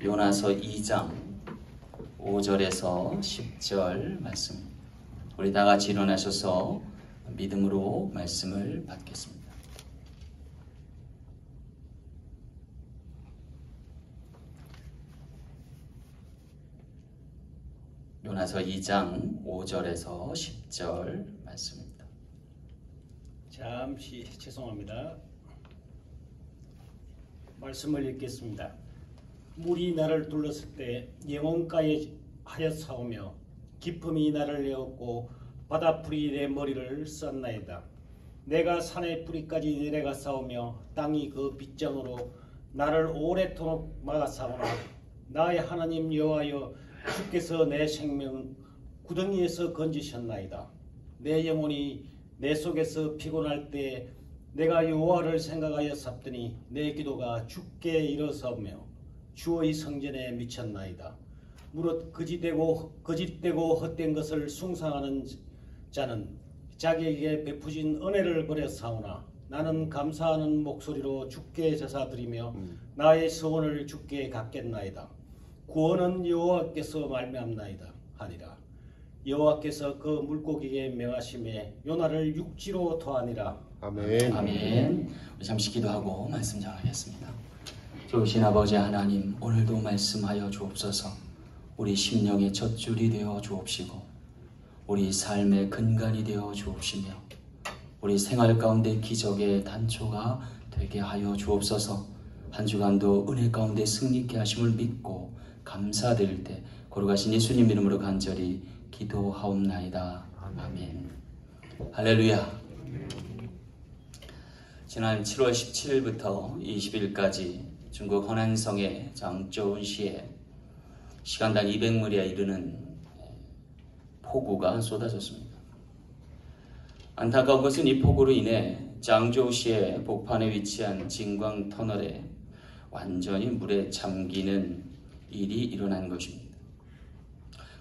요나서 2장 5절에서 10절 말씀. 우리 다 같이 일어나셔서 믿음으로 말씀을 받겠습니다. 요나서 2장 5절에서 10절 말씀입니다. 잠시 죄송합니다. 말씀을 읽겠습니다. 물이 나를 둘렀을 때 영혼가에 하여 싸우며 깊음이 나를 내었고 바다풀이 내 머리를 썼나이다. 내가 산의 뿌리까지 내려가 싸우며 땅이 그 빗장으로 나를 오래도록 막아 싸우나 나의 하나님 여호와여 주께서 내 생명 구덩이에서 건지셨나이다. 내 영혼이 내 속에서 피곤할 때 내가 여호와를 생각하여 삽더니 내 기도가 주께 이르사오며 주의 성전에 미쳤나이다. 무릇 거짓되고 헛된 것을 숭상하는 자는 자기에게 베푸신 은혜를 버려 싸우나 나는 감사하는 목소리로 주께 제사드리며 나의 소원을 주께 갚겠나이다. 구원은 여호와께서 말미암나이다 하니라. 여호와께서 그 물고기에 명하심에 요나를 육지로 토하니라. 아멘. 아멘. 우리 잠시 기도하고 말씀 전하겠습니다. 좋으신 아버지 하나님, 오늘도 말씀하여 주옵소서. 우리 심령의 젖줄이 되어 주옵시고 우리 삶의 근간이 되어 주옵시며 우리 생활 가운데 기적의 단초가 되게 하여 주옵소서. 한 주간도 은혜 가운데 승리케 하심을 믿고 감사드릴 때 거룩하신 예수님 이름으로 간절히 기도하옵나이다. 아멘. 할렐루야. 지난 7월 17일부터 20일까지 중국 허난성의 장저운시에 시간당 200mm에 이르는 폭우가 쏟아졌습니다. 안타까운 것은 이 폭우로 인해 장저우시의 복판에 위치한 진광 터널에 완전히 물에 잠기는 일이 일어난 것입니다.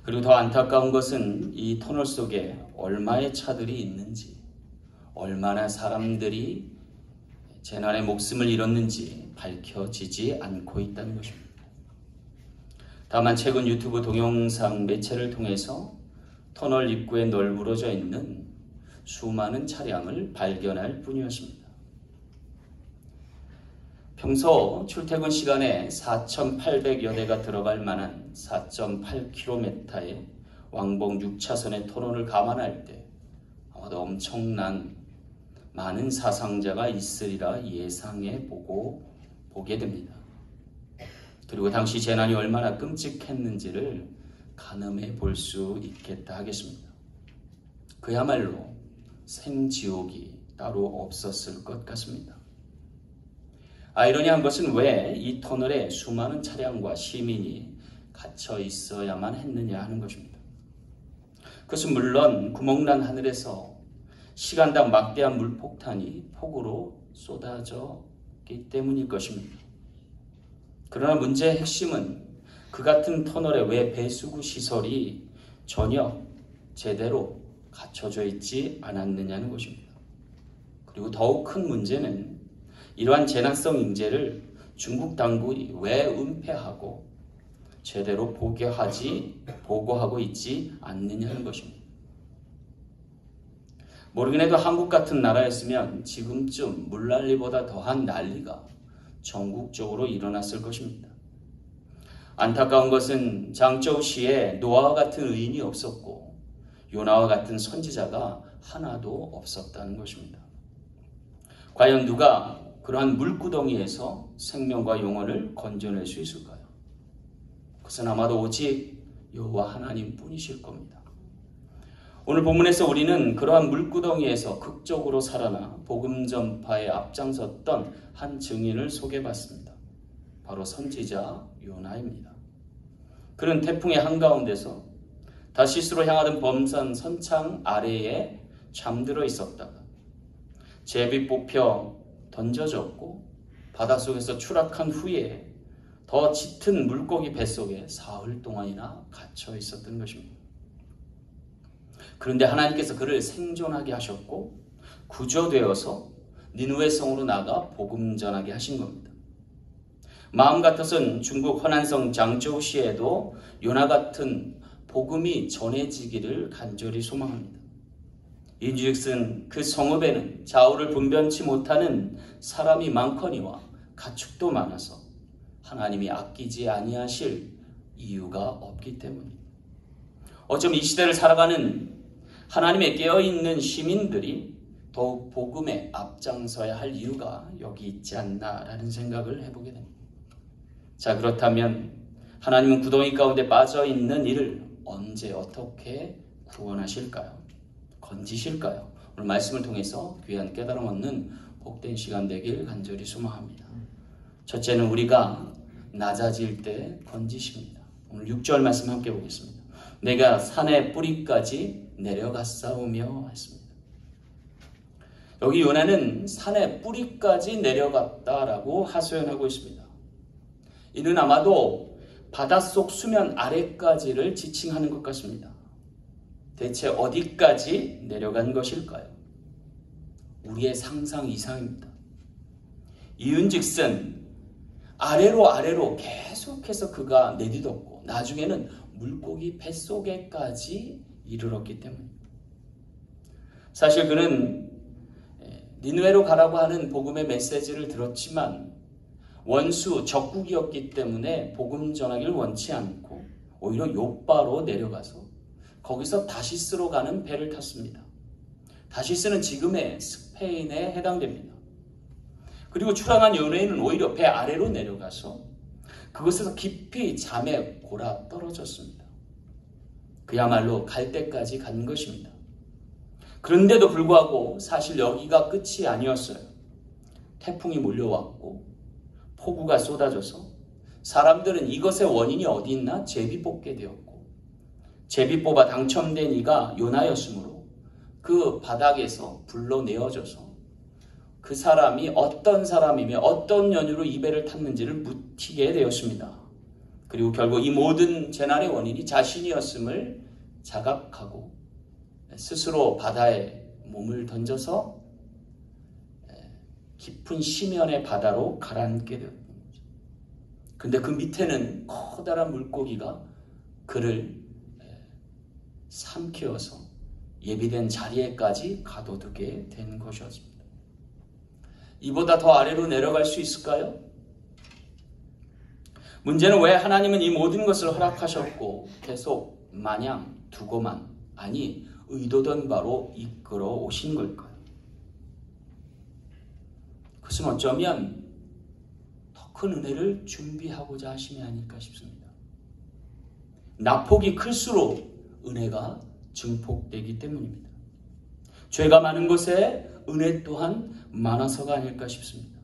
그리고 더 안타까운 것은 이 터널 속에 얼마의 차들이 있는지, 얼마나 사람들이 재난의 목숨을 잃었는지 밝혀지지 않고 있다는 것입니다. 다만 최근 유튜브 동영상 매체를 통해서 터널 입구에 널브러져 있는 수많은 차량을 발견할 뿐이었습니다. 평소 출퇴근 시간에 4,800여 대가 들어갈 만한 4.8km의 왕복 6차선의 터널을 감안할 때 아마도 엄청난 많은 사상자가 있으리라 예상해 보게 됩니다. 그리고 당시 재난이 얼마나 끔찍했는지를 가늠해 볼 수 있겠다 하겠습니다. 그야말로 생지옥이 따로 없었을 것 같습니다. 아이러니한 것은 왜 이 터널에 수많은 차량과 시민이 갇혀 있어야만 했느냐 하는 것입니다. 그것은 물론 구멍난 하늘에서 시간당 막대한 물폭탄이 폭우로 쏟아졌기 때문일 것입니다. 그러나 문제의 핵심은 그 같은 터널에 왜 배수구 시설이 전혀 제대로 갖춰져 있지 않았느냐는 것입니다. 그리고 더욱 큰 문제는 이러한 재난성 인재를 중국 당국이 왜 은폐하고 제대로 보고하고 있지 않느냐는 것입니다. 모르긴 해도 한국 같은 나라였으면 지금쯤 물난리보다 더한 난리가 전국적으로 일어났을 것입니다. 안타까운 것은 장저우시에 노아와 같은 의인이 없었고 요나와 같은 선지자가 하나도 없었다는 것입니다. 과연 누가 그러한 물구덩이에서 생명과 영혼을 건져낼 수 있을까요? 그것은 아마도 오직 여호와 하나님 뿐이실 겁니다. 오늘 본문에서 우리는 그러한 물구덩이에서 극적으로 살아나 복음 전파에 앞장섰던 한 증인을 소개받습니다. 바로 선지자 요나입니다. 그는 태풍의 한가운데서 다시스로 향하던 범산 선창 아래에 잠들어 있었다가 제비 뽑혀 던져졌고 바닷속에서 추락한 후에 더 짙은 물고기 뱃속에 사흘 동안이나 갇혀 있었던 것입니다. 그런데 하나님께서 그를 생존하게 하셨고 구조되어서 니느웨 성으로 나가 복음 전하게 하신 겁니다. 마음 같아서는 중국 허난성 장저우시에도 요나 같은 복음이 전해지기를 간절히 소망합니다. 인즉슨 그 성읍에는 좌우를 분변치 못하는 사람이 많거니와 가축도 많아서 하나님이 아끼지 아니하실 이유가 없기 때문입니다. 어쩌면 이 시대를 살아가는 하나님의 깨어있는 시민들이 더욱 복음에 앞장서야 할 이유가 여기 있지 않나라는 생각을 해보게 됩니다. 자, 그렇다면 하나님은 구덩이 가운데 빠져있는 이를 언제 어떻게 구원하실까요? 건지실까요? 오늘 말씀을 통해서 귀한 깨달음 얻는 복된 시간 되길 간절히 소망합니다. 첫째는 우리가 낮아질 때 건지십니다. 오늘 6절 말씀 함께 보겠습니다. 내가 산의 뿌리까지 내려갔사오며 했습니다. 여기 요나는 산의 뿌리까지 내려갔다라고 하소연하고 있습니다. 이는 아마도 바닷속 수면 아래까지를 지칭하는 것 같습니다. 대체 어디까지 내려간 것일까요? 우리의 상상 이상입니다. 이윤즉슨 아래로 계속해서 그가 내디뎠고 나중에는 물고기 뱃속에까지 이르렀기 때문입니다. 사실 그는 니느웨로 가라고 하는 복음의 메시지를 들었지만 원수 적국이었기 때문에 복음 전하기를 원치 않고 오히려 욥바로 내려가서 거기서 다시스로 가는 배를 탔습니다. 다시스는 지금의 스페인에 해당됩니다. 그리고 출항한 연예인은 오히려 배 아래로 내려가서 그곳에서 깊이 잠에 골아 떨어졌습니다. 그야말로 갈 때까지 간 것입니다. 그런데도 불구하고 사실 여기가 끝이 아니었어요. 태풍이 몰려왔고 폭우가 쏟아져서 사람들은 이것의 원인이 어디 있나 제비 뽑게 되었고 제비 뽑아 당첨된 이가 요나였으므로 그 바닥에서 불러내어져서 그 사람이 어떤 사람이며 어떤 연유로 이 배를 탔는지를 묻히게 되었습니다. 그리고 결국 이 모든 재난의 원인이 자신이었음을 자각하고 스스로 바다에 몸을 던져서 깊은 심연의 바다로 가라앉게 되었던 거죠. 그런데 그 밑에는 커다란 물고기가 그를 삼키어서 예비된 자리에까지 가둬두게 된 것이었습니다. 이보다 더 아래로 내려갈 수 있을까요? 문제는 왜 하나님은 이 모든 것을 허락하셨고 계속 마냥 두고만 아니 의도된 바로 이끌어 오신 걸까요? 그것은 어쩌면 더 큰 은혜를 준비하고자 하심이 아닐까 싶습니다. 낙폭이 클수록 은혜가 증폭되기 때문입니다. 죄가 많은 곳에 은혜 또한 많아서가 아닐까 싶습니다.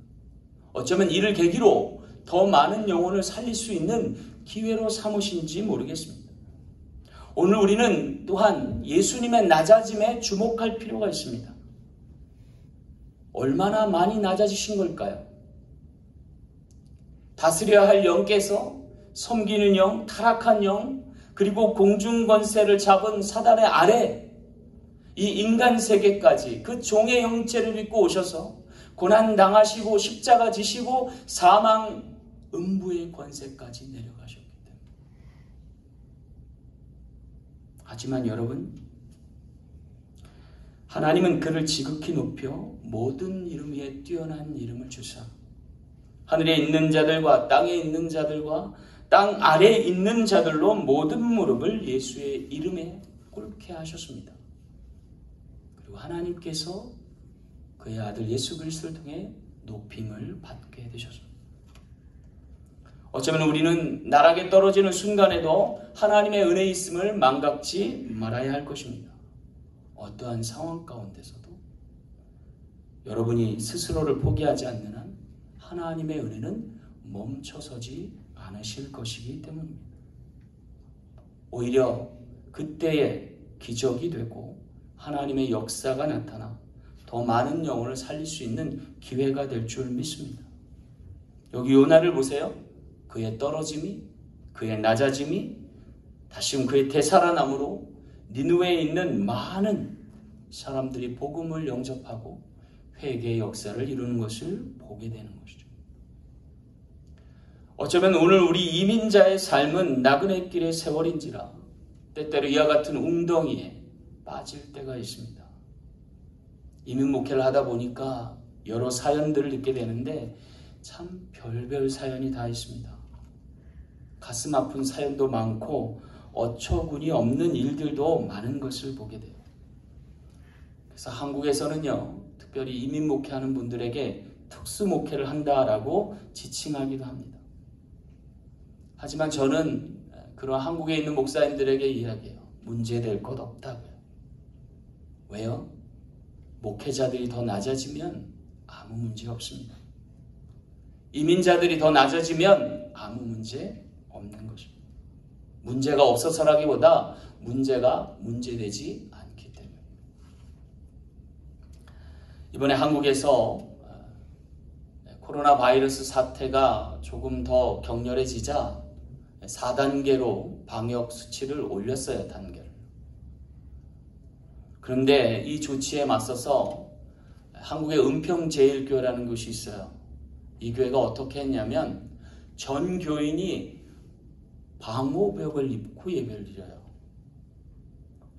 어쩌면 이를 계기로 더 많은 영혼을 살릴 수 있는 기회로 삼으신지 모르겠습니다. 오늘 우리는 또한 예수님의 낮아짐에 주목할 필요가 있습니다. 얼마나 많이 낮아지신 걸까요? 다스려야 할 영께서 섬기는 영, 타락한 영, 그리고 공중권세를 잡은 사단의 아래 이 인간 세계까지 그 종의 형체를 입고 오셔서 고난당하시고 십자가 지시고 사망 음부의 권세까지 내려가셨기 때문에. 하지만 여러분, 하나님은 그를 지극히 높여 모든 이름 위에 뛰어난 이름을 주사 하늘에 있는 자들과 땅에 있는 자들과 땅 아래에 있는 자들로 모든 무릎을 예수의 이름에 꿇게 하셨습니다. 그리고 하나님께서 그의 아들 예수 그리스도를 통해 높임을 받게 되셨습니다. 어쩌면 우리는 나락에 떨어지는 순간에도 하나님의 은혜에 있음을 망각지 말아야 할 것입니다. 어떠한 상황 가운데서도 여러분이 스스로를 포기하지 않는 한 하나님의 은혜는 멈춰서지 않으실 것이기 때문입니다. 오히려 그때의 기적이 되고 하나님의 역사가 나타나 더 많은 영혼을 살릴 수 있는 기회가 될 줄 믿습니다. 여기 요나를 보세요. 그의 떨어짐이, 그의 낮아짐이, 다시금 그의 되살아남으로 니느웨에 있는 많은 사람들이 복음을 영접하고 회개의 역사를 이루는 것을 보게 되는 것이죠. 어쩌면 오늘 우리 이민자의 삶은 나그네 길의 세월인지라 때때로 이와 같은 웅덩이에 빠질 때가 있습니다. 이민 목회를 하다 보니까 여러 사연들을 듣게 되는데 참 별별 사연이 다 있습니다. 가슴 아픈 사연도 많고 어처구니 없는 일들도 많은 것을 보게 돼요. 그래서 한국에서는요, 특별히 이민 목회하는 분들에게 특수 목회를 한다라고 지칭하기도 합니다. 하지만 저는 그런 한국에 있는 목사님들에게 이야기해요. 문제될 것 없다고요. 왜요? 목회자들이 더 낮아지면 아무 문제 없습니다. 이민자들이 더 낮아지면 아무 문제 없는 것입니다. 문제가 없어서라기보다 문제가 문제되지 않기 때문입니다. 이번에 한국에서 코로나 바이러스 사태가 조금 더 격렬해지자 4단계로 방역 수치를 올렸어요, 단계를. 그런데 이 조치에 맞서서 한국의 은평제일교회라는 곳이 있어요. 이 교회가 어떻게 했냐면 전 교인이 방호벽을 입고 예배를 드려요.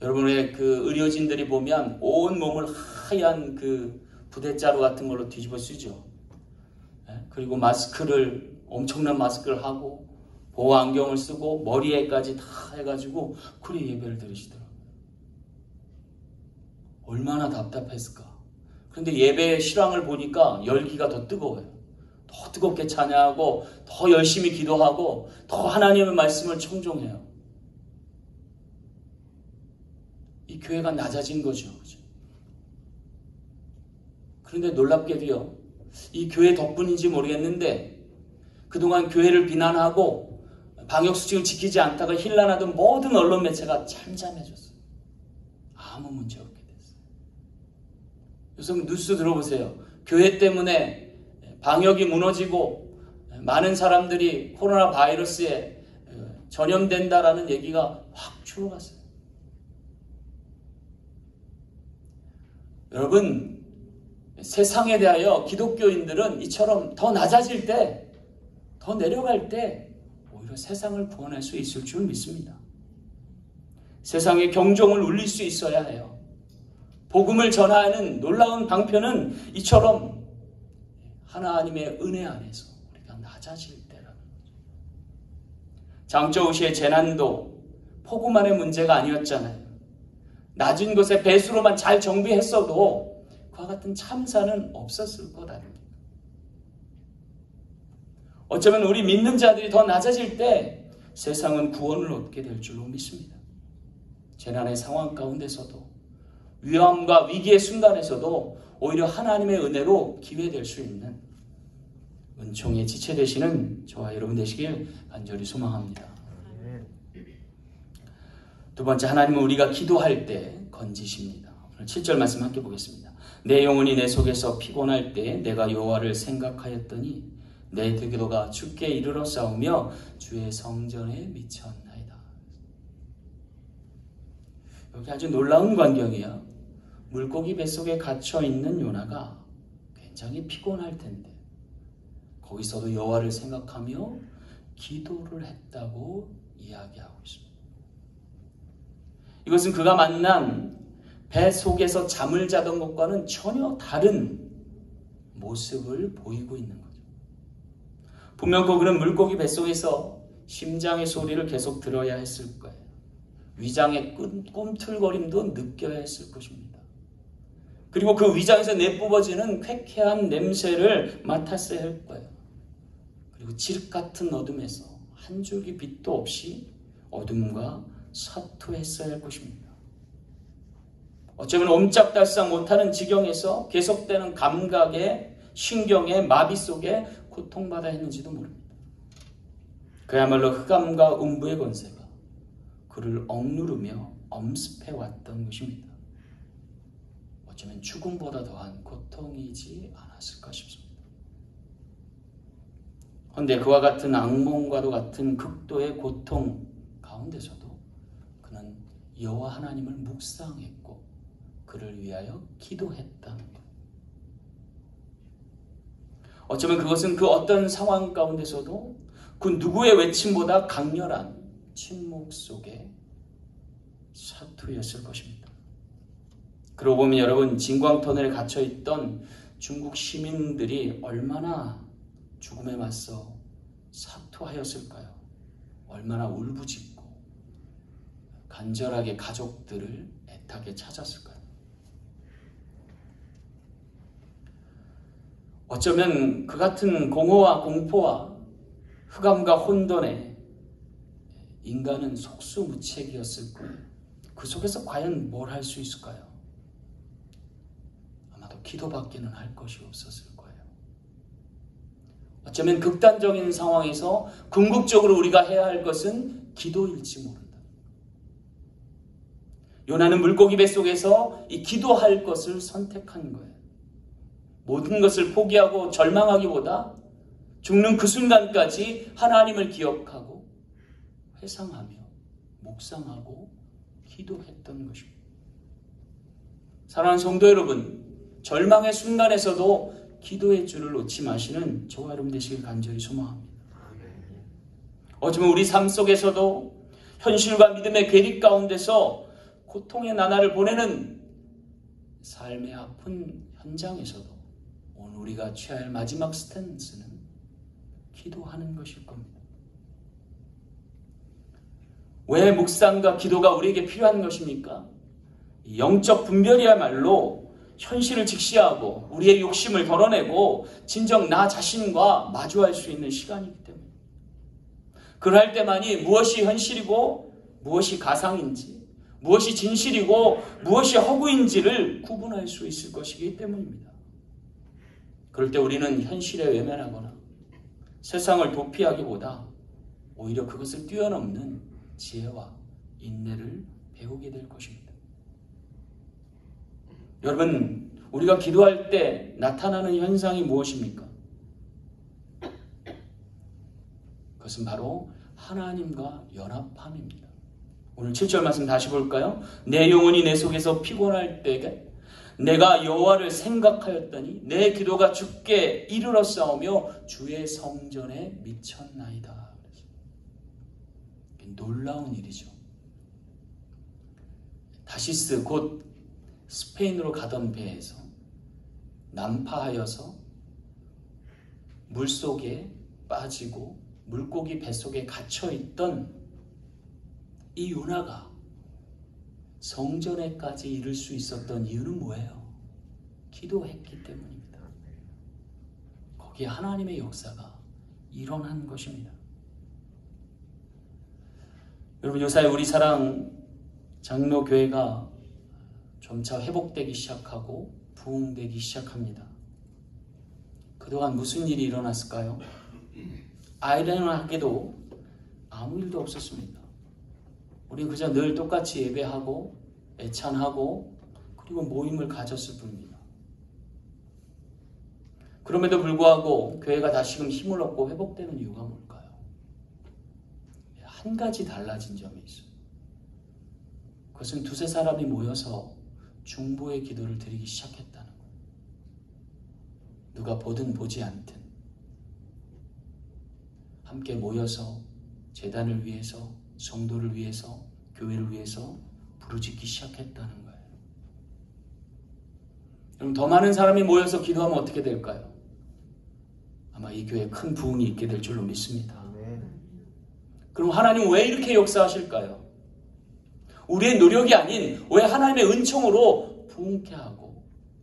여러분의 그 의료진들이 보면 온 몸을 하얀 그 부대자루 같은 걸로 뒤집어 쓰죠. 그리고 마스크를, 엄청난 마스크를 하고 보호 안경을 쓰고 머리에까지 다 해가지고 그래 예배를 드리시더라고요. 얼마나 답답했을까. 그런데 예배 실황을 보니까 열기가 더 뜨거워요. 더 뜨겁게 찬양하고 더 열심히 기도하고 더 하나님의 말씀을 청종해요. 이 교회가 낮아진 거죠. 그런데 놀랍게도요, 이 교회 덕분인지 모르겠는데 그동안 교회를 비난하고 방역수칙을 지키지 않다가 힐난하던 모든 언론 매체가 잠잠해졌어요. 아무 문제 없게 됐어요. 요즘 뉴스 들어보세요. 교회 때문에 방역이 무너지고 많은 사람들이 코로나 바이러스에 전염된다라는 얘기가 확 줄어갔어요. 여러분, 세상에 대하여 기독교인들은 이처럼 더 낮아질 때, 더 내려갈 때 오히려 세상을 구원할 수 있을 줄 믿습니다. 세상의 경종을 울릴 수 있어야 해요. 복음을 전하는 놀라운 방편은 이처럼 하나님의 은혜 안에서 우리가 낮아질 때라는 거죠. 장저우시의 재난도 폭우만의 문제가 아니었잖아요. 낮은 곳에 배수로만 잘 정비했어도 그와 같은 참사는 없었을 것 아닙니까? 어쩌면 우리 믿는 자들이 더 낮아질 때 세상은 구원을 얻게 될 줄로 믿습니다. 재난의 상황 가운데서도 위험과 위기의 순간에서도 오히려 하나님의 은혜로 기회될 수 있는 은총의 지체 되시는 저와 여러분 되시길 간절히 소망합니다. 두 번째, 하나님은 우리가 기도할 때 건지십니다. 오늘 7절 말씀 함께 보겠습니다. 내 영혼이 내 속에서 피곤할 때 내가 여호와를 생각하였더니 내 기도가 주께 이르러 싸우며 주의 성전에 미쳤나이다. 여기 아주 놀라운 광경이야. 물고기 뱃속에 갇혀있는 요나가 굉장히 피곤할 텐데 거기서도 여호와를 생각하며 기도를 했다고 이야기하고 있습니다. 이것은 그가 만난 배 속에서 잠을 자던 것과는 전혀 다른 모습을 보이고 있는 거죠. 분명 그는 물고기 뱃속에서 심장의 소리를 계속 들어야 했을 거예요. 위장의 꿈틀거림도 느껴야 했을 것입니다. 그리고 그 위장에서 내뿜어지는 쾌쾌한 냄새를 맡았어야 할 거예요. 그리고 칠흑 같은 어둠에서 한 줄기 빛도 없이 어둠과 사투했어야 할 것입니다. 어쩌면 옴짝달싹 못하는 지경에서 계속되는 감각의 신경의 마비 속에 고통받아 했는지도 모릅니다. 그야말로 흑암과 음부의 권세가 그를 억누르며 엄습해왔던 것입니다. 어쩌면 죽음보다 더한 고통이지 않았을까 싶습니다. 그런데 그와 같은 악몽과도 같은 극도의 고통 가운데서도 그는 여호와 하나님을 묵상했고 그를 위하여 기도했다는 것. 어쩌면 그것은 그 어떤 상황 가운데서도 그 누구의 외침보다 강렬한 침묵 속에 사투였을 것입니다. 그러고 보면 여러분, 진광터널에 갇혀있던 중국 시민들이 얼마나 죽음에 맞서 사투하였을까요? 얼마나 울부짖고 간절하게 가족들을 애타게 찾았을까요? 어쩌면 그 같은 공허와 공포와 흑암과 혼돈에 인간은 속수무책이었을 거예요. 그 속에서 과연 뭘 할 수 있을까요? 아마도 기도밖에는 할 것이 없었을 거예요. 어쩌면 극단적인 상황에서 궁극적으로 우리가 해야 할 것은 기도일지 모른다. 요나는 물고기 뱃속에서 이 기도할 것을 선택한 거예요. 모든 것을 포기하고 절망하기보다 죽는 그 순간까지 하나님을 기억하고 회상하며 묵상하고 기도했던 것입니다. 사랑하는 성도 여러분, 절망의 순간에서도 기도의 줄을 놓지 마시는 저와 여러분 되시길 간절히 소망합니다. 어쩌면 우리 삶 속에서도 현실과 믿음의 괴리 가운데서 고통의 나날을 보내는 삶의 아픈 현장에서도 오늘 우리가 취할 마지막 스탠스는 기도하는 것일 겁니다. 왜 묵상과 기도가 우리에게 필요한 것입니까? 영적 분별이야말로 현실을 직시하고 우리의 욕심을 덜어내고 진정 나 자신과 마주할 수 있는 시간이기 때문에, 그럴 때만이 무엇이 현실이고 무엇이 가상인지, 무엇이 진실이고 무엇이 허구인지를 구분할 수 있을 것이기 때문입니다. 그럴 때 우리는 현실에 외면하거나 세상을 도피하기보다 오히려 그것을 뛰어넘는 지혜와 인내를 배우게 될 것입니다. 여러분, 우리가 기도할 때 나타나는 현상이 무엇입니까? 그것은 바로 하나님과 연합함입니다. 오늘 7절 말씀 다시 볼까요? 내 영혼이 내 속에서 피곤할 때에 내가 여호와를 생각하였더니 내 기도가 주께 이르렀사오며 주의 성전에 미쳤나이다. 놀라운 일이죠. 다시스 곧 스페인으로 가던 배에서 난파하여서 물속에 빠지고 물고기 뱃속에 갇혀있던 이 요나가 성전에까지 이를 수 있었던 이유는 뭐예요? 기도했기 때문입니다. 거기에 하나님의 역사가 일어난 것입니다. 여러분, 요사이 우리 사랑 장로교회가 점차 회복되기 시작하고 부흥되기 시작합니다. 그동안 무슨 일이 일어났을까요? 아이러니하게도 아무 일도 없었습니다. 우리는 그저 늘 똑같이 예배하고 애찬하고 그리고 모임을 가졌을 뿐입니다. 그럼에도 불구하고 교회가 다시금 힘을 얻고 회복되는 이유가 뭘까요? 한 가지 달라진 점이 있어요. 그것은 두세 사람이 모여서 중보의 기도를 드리기 시작했다는 거예요. 누가 보든 보지 않든 함께 모여서 제단을 위해서, 성도를 위해서, 교회를 위해서 부르짖기 시작했다는 거예요. 그럼 더 많은 사람이 모여서 기도하면 어떻게 될까요? 아마 이 교회에 큰 부흥이 있게 될 줄로 믿습니다. 그럼 하나님 왜 이렇게 역사하실까요? 우리의 노력이 아닌 왜 하나님의 은총으로 부흥케 하고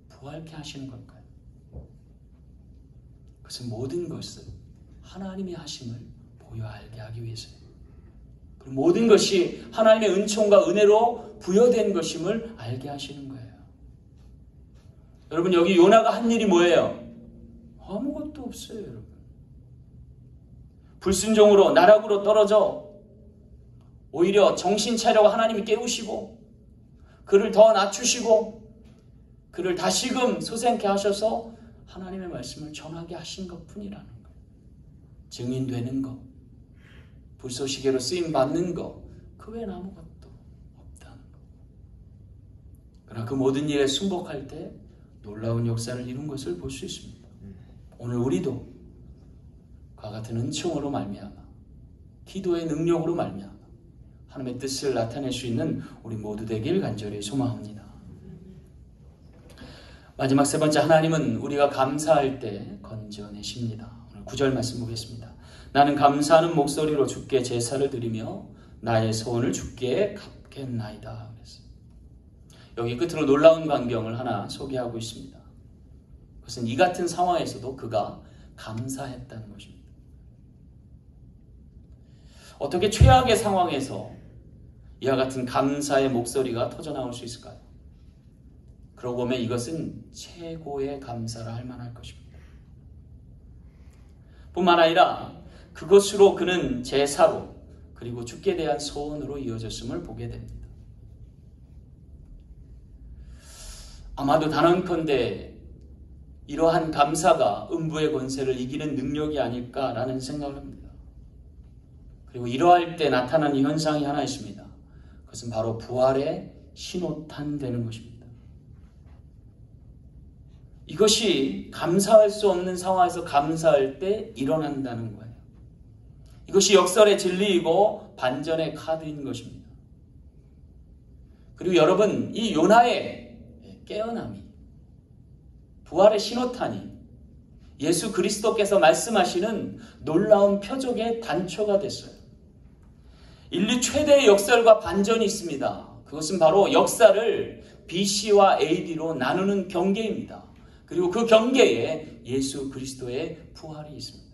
부활케 하시는 걸까요? 그것은 모든 것을 하나님이 하심을 보여 알게 하기 위해서예요. 그리고 모든 것이 하나님의 은총과 은혜로 부여된 것임을 알게 하시는 거예요. 여러분, 여기 요나가 한 일이 뭐예요? 아무것도 없어요, 여러분. 불순종으로 나락으로 떨어져 오히려 정신 차려고 하나님이 깨우시고 그를 더 낮추시고 그를 다시금 소생케 하셔서 하나님의 말씀을 전하게 하신 것뿐이라는 거예요. 증인되는 것, 불쏘시개로 쓰임받는 것, 그 외엔 아무것도 없다는 것. 그러나 그 모든 일에 순복할 때 놀라운 역사를 이룬 것을 볼 수 있습니다. 오늘 우리도 그와 같은 은총으로 말미암아 기도의 능력으로 말미암아 하나님의 뜻을 나타낼 수 있는 우리 모두 되길 간절히 소망합니다. 마지막 세 번째, 하나님은 우리가 감사할 때 건져내십니다. 오늘 9절 말씀 보겠습니다. 나는 감사하는 목소리로 주께 제사를 드리며 나의 소원을 주께 갚겠나이다. 여기 끝으로 놀라운 광경을 하나 소개하고 있습니다. 그것은 이 같은 상황에서도 그가 감사했다는 것입니다. 어떻게 최악의 상황에서 이와 같은 감사의 목소리가 터져나올 수 있을까요? 그러고 보면 이것은 최고의 감사라 할 만할 것입니다. 뿐만 아니라 그것으로 그는 제사로 그리고 주께 대한 소원으로 이어졌음을 보게 됩니다. 아마도 단언컨대 이러한 감사가 음부의 권세를 이기는 능력이 아닐까라는 생각을 합니다. 그리고 이러할 때 나타나는 현상이 하나 있습니다. 그것은 바로 부활의 신호탄 되는 것입니다. 이것이 감사할 수 없는 상황에서 감사할 때 일어난다는 거예요. 이것이 역설의 진리이고 반전의 카드인 것입니다. 그리고 여러분, 이 요나의 깨어남이, 부활의 신호탄이 예수 그리스도께서 말씀하시는 놀라운 표적의 단초가 됐어요. 인류 최대의 역설과 반전이 있습니다. 그것은 바로 역사를 BC와 AD로 나누는 경계입니다. 그리고 그 경계에 예수 그리스도의 부활이 있습니다.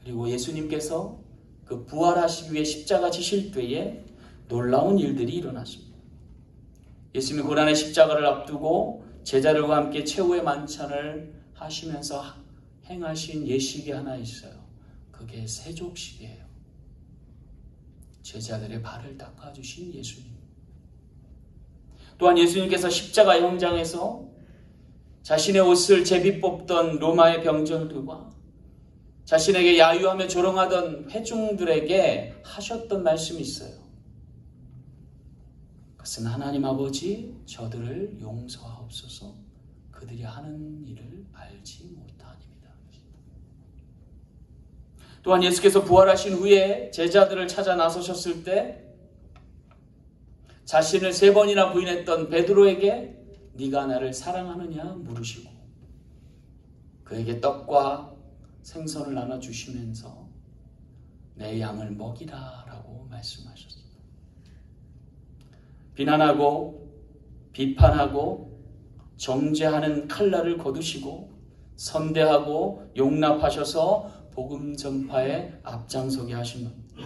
그리고 예수님께서 그 부활하시기 위해 십자가 지실 때에 놀라운 일들이 일어났습니다. 예수님이 고난의 십자가를 앞두고 제자들과 함께 최후의 만찬을 하시면서 행하신 예식이 하나 있어요. 그게 세족식이에요. 제자들의 발을 닦아주신 예수님. 또한 예수님께서 십자가 현장에서 자신의 옷을 제비 뽑던 로마의 병정들과 자신에게 야유하며 조롱하던 회중들에게 하셨던 말씀이 있어요. 그것은 하나님 아버지, 저들을 용서하옵소서, 그들이 하는 일을 알지 못하니이다. 또한 예수께서 부활하신 후에 제자들을 찾아 나서셨을 때 자신을 3번이나 부인했던 베드로에게 네가 나를 사랑하느냐 물으시고 그에게 떡과 생선을 나눠주시면서 내 양을 먹이라 라고 말씀하셨습니다. 비난하고 비판하고 정죄하는 칼날을 거두시고 선대하고 용납하셔서 복음 전파에 앞장서게 하신 겁니다.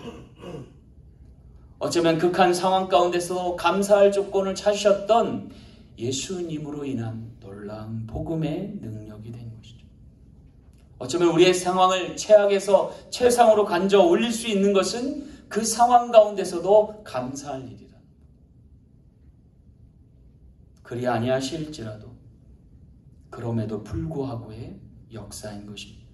어쩌면 극한 상황 가운데서 감사할 조건을 찾으셨던 예수님으로 인한 놀라운 복음의 능력이 된 것이죠. 어쩌면 우리의 상황을 최악에서 최상으로 간저 올릴 수 있는 것은 그 상황 가운데서도 감사할 일이다. 그리 아니하실지라도 그럼에도 불구하고의 역사인 것입니다.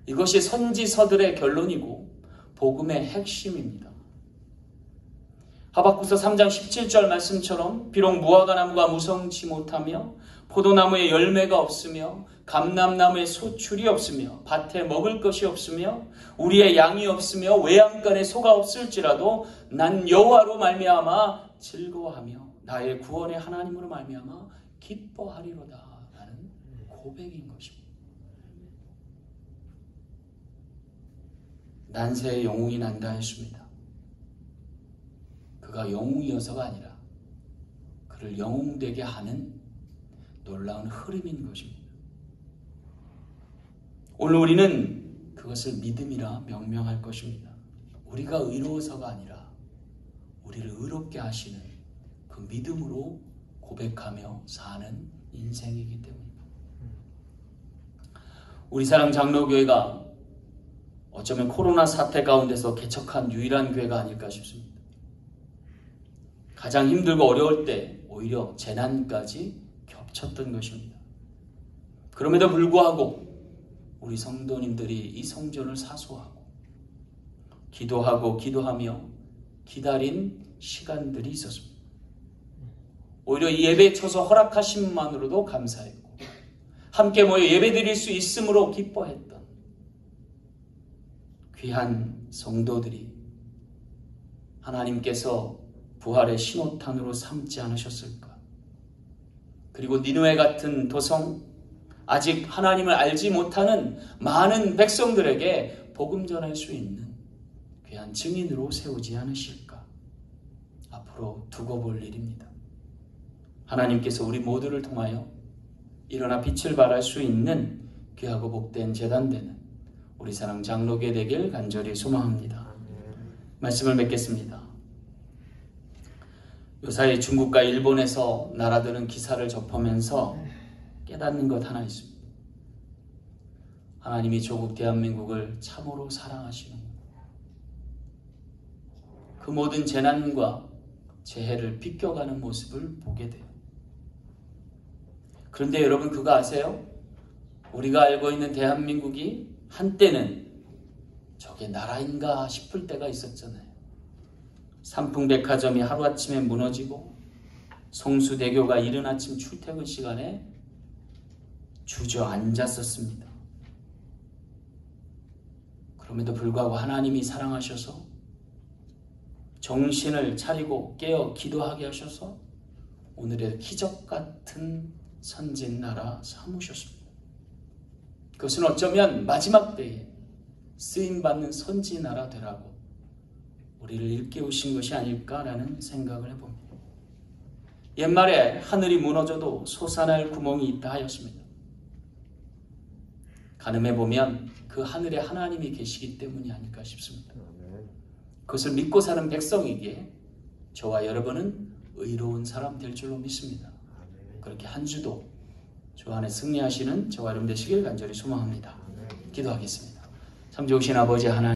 이것이 선지서들의 결론이고 복음의 핵심입니다. 하박국서 3장 17절 말씀처럼 비록 무화과나무가 무성치 못하며 포도나무에 열매가 없으며 감람나무에 소출이 없으며 밭에 먹을 것이 없으며 우리의 양이 없으며 외양간에 소가 없을지라도 난 여호와로 말미암아 즐거워하며 나의 구원의 하나님으로 말미암아 기뻐하리로다 라는 고백인 것입니다. 난세의 영웅이 난다 했습니다. 그가 영웅이어서가 아니라 그를 영웅되게 하는 놀라운 흐름인 것입니다. 오늘 우리는 그것을 믿음이라 명명할 것입니다. 우리가 의로워서가 아니라 우리를 의롭게 하시는 그 믿음으로 고백하며 사는 인생이기 때문입니다. 우리 사랑 장로교회가 어쩌면 코로나 사태 가운데서 개척한 유일한 교회가 아닐까 싶습니다. 가장 힘들고 어려울 때 오히려 재난까지 겹쳤던 것입니다. 그럼에도 불구하고 우리 성도님들이 이 성전을 사수하고 기도하며 기다린 시간들이 있었습니다. 오히려 이 예배에 쳐서 허락하심만으로도 감사했고 함께 모여 예배드릴 수 있음으로 기뻐했던 귀한 성도들이 하나님께서 부활의 신호탄으로 삼지 않으셨을까? 그리고 니느웨 같은 도성, 아직 하나님을 알지 못하는 많은 백성들에게 복음 전할 수 있는 귀한 증인으로 세우지 않으실까? 앞으로 두고 볼 일입니다. 하나님께서 우리 모두를 통하여 일어나 빛을 발할 수 있는 귀하고 복된 제단되는 우리 사랑 장로교 되길 간절히 소망합니다. 말씀을 맺겠습니다. 요사이 중국과 일본에서 나라들은 기사를 접하면서 깨닫는 것 하나 있습니다. 하나님이 조국 대한민국을 참으로 사랑하시는 그 모든 재난과 재해를 비껴가는 모습을 보게 돼요. 그런데 여러분 그거 아세요? 우리가 알고 있는 대한민국이 한때는 저게 나라인가 싶을 때가 있었잖아요. 삼풍백화점이 하루아침에 무너지고 성수대교가 이른 아침 출퇴근 시간에 주저앉았었습니다. 그럼에도 불구하고 하나님이 사랑하셔서 정신을 차리고 깨어 기도하게 하셔서 오늘의 기적 같은 선진나라 삼으셨습니다. 그것은 어쩌면 마지막 때에 쓰임받는 선진나라 되라고 우리를 일깨우신 것이 아닐까라는 생각을 해봅니다. 옛말에 하늘이 무너져도 솟아날 구멍이 있다 하였습니다. 가늠해보면 그 하늘에 하나님이 계시기 때문이 아닐까 싶습니다. 그것을 믿고 사는 백성이기에 저와 여러분은 의로운 사람 될 줄로 믿습니다. 그렇게 한 주도 주 안에 승리하시는 저와 여러분 되시길 간절히 소망합니다. 기도하겠습니다. 참 좋으신 아버지 하나님,